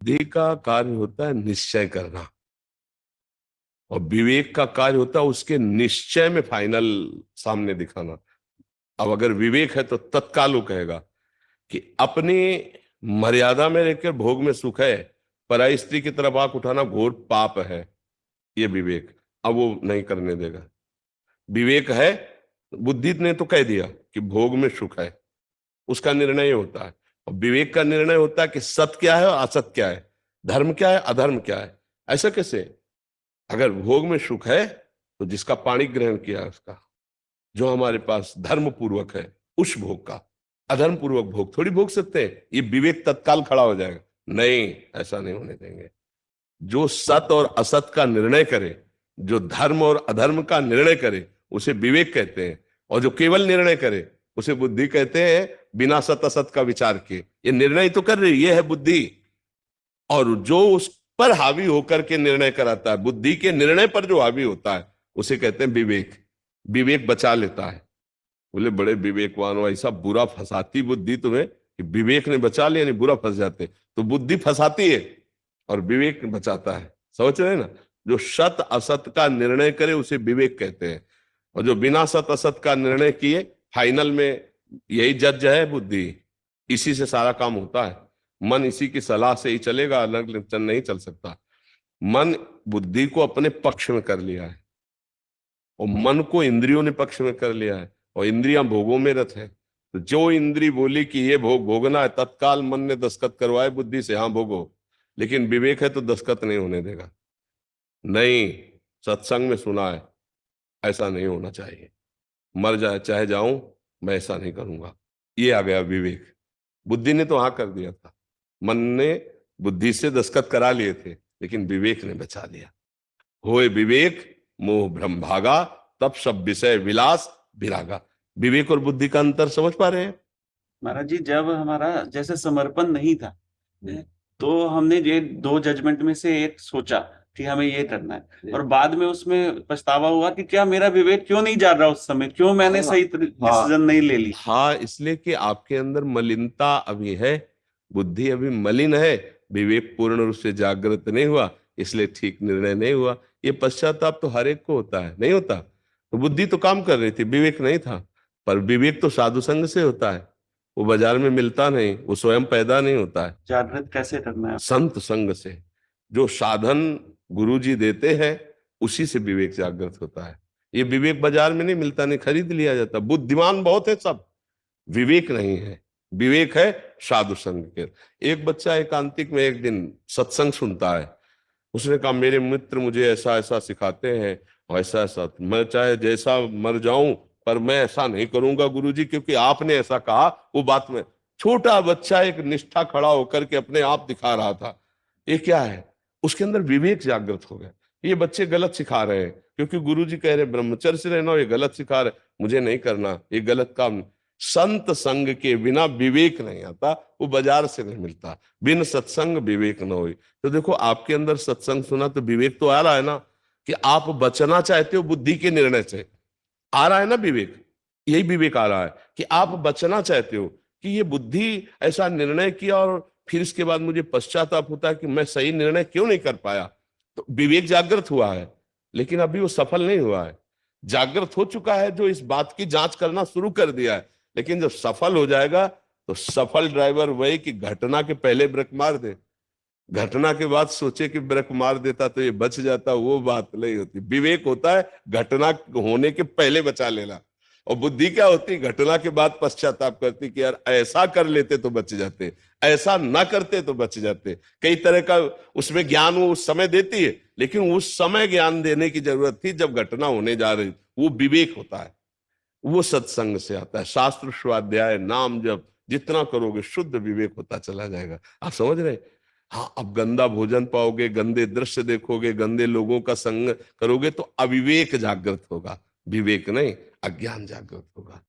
बुद्धि का कार्य होता है निश्चय करना, और विवेक का कार्य होता है उसके निश्चय में फाइनल सामने दिखाना। अब अगर विवेक है तो तत्काल वो कहेगा कि अपनी मर्यादा में रहकर भोग में सुख है, पराई स्त्री की तरफ आंख उठाना घोर पाप है, ये विवेक। अब वो नहीं करने देगा। विवेक है, बुद्धि ने तो कह दिया कि भोग में सुख है, उसका निर्णय होता है। और विवेक का निर्णय होता है कि सत्य क्या है और असत्य क्या है, धर्म क्या है अधर्म क्या है। ऐसा कैसे? अगर भोग में सुख है तो जिसका पाणी ग्रहण किया है उसका, जो हमारे पास धर्म पूर्वक है उस भोग का, अधर्म पूर्वक भोग थोड़ी भोग सकते हैं। ये विवेक तत्काल खड़ा हो जाएगा, नहीं ऐसा नहीं होने देंगे। जो सत और असत का निर्णय करे, जो धर्म और अधर्म का निर्णय करे, उसे विवेक कहते हैं। और जो केवल निर्णय करे उसे बुद्धि कहते हैं, बिना सत असत का विचार किए। ये निर्णय तो कर रही, ये है बुद्धि। और जो उस पर हावी होकर के निर्णय कराता है, बुद्धि के निर्णय पर जो हावी होता है, उसे कहते हैं विवेक। विवेक बचा लेता है। बोले बड़े विवेकवान हो, ऐसा बुरा फंसाती बुद्धि तुम्हें कि विवेक ने बचा लिया, नहीं बुरा फंस जाते। तो बुद्धि फंसाती है और विवेक बचाता है, समझ रहे ना? जो सत असत का निर्णय करे उसे विवेक कहते हैं, और जो बिना सत असत का निर्णय किए फाइनल में यही जज है बुद्धि। इसी से सारा काम होता है। मन इसी की सलाह से ही चलेगा, अलग नहीं चल सकता। मन बुद्धि को अपने पक्ष में कर लिया है, और मन को इंद्रियों ने पक्ष में कर लिया है, और इंद्रियां भोगों में रत है। तो जो इंद्री बोली कि ये भोग भोगना है, तत्काल मन ने दस्तखत करवाए बुद्धि से, हाँ भोगो। लेकिन विवेक है तो दस्तखत नहीं होने देगा। नहीं, सत्संग में सुना है ऐसा नहीं होना चाहिए, मर जाए चाहे जाऊं, मैं ऐसा नहीं करूंगा। ये आ गया विवेक। बुद्धि ने तो हाँ कर दिया था, मन ने बुद्धि से दस्तखत करा लिए थे, लेकिन विवेक ने बचा लिया। होए विवेक मोह भ्रम भागा, तब सब विषय विलास विरागा। विवेक और बुद्धि का अंतर समझ पा रहे हैं? महाराज जी, जब हमारा जैसे समर्पण नहीं था, तो हमने ये दो जजमेंट में से एक सोचा कि हमें ये करना है, और बाद में उसमें पछतावा हुआ कि क्या मेरा विवेक क्यों नहीं जा रहा, उस समय क्यों मैंने सही डिसीजन नहीं ले ली। हाँ, इसलिए कि आपके अंदर मलिनता अभी है, बुद्धि अभी मलिन है, विवेक पूर्ण रूप से जागृत नहीं हुआ, इसलिए ठीक निर्णय नहीं हुआ। ये पश्चाताप तो हर एक को होता है, नहीं होता? तो बुद्धि तो काम कर रही थी, विवेक नहीं था। पर विवेक तो साधु संग से होता है, वो बाजार में मिलता नहीं, वो स्वयं पैदा नहीं होता है। जागृत कैसे करना है? संत संग से, जो साधन गुरु जी देते हैं उसी से विवेक जागृत होता है। ये विवेक बाजार में नहीं मिलता, नहीं खरीद लिया जाता। बुद्धिमान बहुत है सब, विवेक नहीं है। विवेक है साधु संग के। एक बच्चा एकांतिक में एक दिन सत्संग सुनता है, उसने कहा मेरे मित्र मुझे ऐसा ऐसा सिखाते हैं, और ऐसा ऐसा, मैं चाहे जैसा मर जाऊं पर मैं ऐसा नहीं करूंगा गुरुजी, क्योंकि आपने ऐसा कहा। वो बात में छोटा बच्चा एक निष्ठा खड़ा होकर के अपने आप दिखा रहा था। ये क्या है? उसके अंदर विवेक जागृत हो गया। ये बच्चे गलत सिखा रहे हैं, क्योंकि गुरुजी कह रहे ब्रह्मचर्य से रहना, ये गलत सिखा रहे, मुझे नहीं करना, ये गलत काम। संत संग के बिना विवेक नहीं आता, वो बाजार से नहीं मिलता। बिन सत्संग विवेक न हो। तो देखो, आपके अंदर सत्संग सुना तो विवेक तो आ रहा है ना, कि आप बचना चाहते हो बुद्धि के निर्णय से। आ रहा है ना विवेक? यही विवेक आ रहा है कि आप बचना चाहते हो, कि ये बुद्धि ऐसा निर्णय किया और फिर इसके बाद मुझे पश्चाताप होता है कि मैं सही निर्णय क्यों नहीं कर पाया। तो विवेक जागृत हुआ है, लेकिन अभी वो सफल नहीं हुआ है। जागृत हो चुका है जो इस बात की जांच करना शुरू कर दिया है, लेकिन जब सफल हो जाएगा तो सफल ड्राइवर वही कि घटना के पहले ब्रेक मार दे, घटना के बाद सोचे कि ब्रेक मार देता तो ये बच जाता, वो बात नहीं होती। विवेक होता है घटना होने के पहले बचा लेना, और बुद्धि क्या होती? घटना के बाद पश्चाताप करती कि यार ऐसा कर लेते तो बच जाते, ऐसा ना करते तो बच जाते। कई तरह का उसमें ज्ञान वो उस समय देती है, लेकिन उस समय ज्ञान देने की जरूरत थी जब घटना होने जा रही। वो विवेक होता है, वो सत्संग से आता है। शास्त्र स्वाध्याय नाम जब जितना करोगे शुद्ध विवेक होता चला जाएगा। आप समझ रहे? हाँ, अब गंदा भोजन पाओगे, गंदे दृश्य देखोगे, गंदे लोगों का संग करोगे तो अविवेक जागृत होगा, विवेक नहीं, अज्ञान जागृत होगा।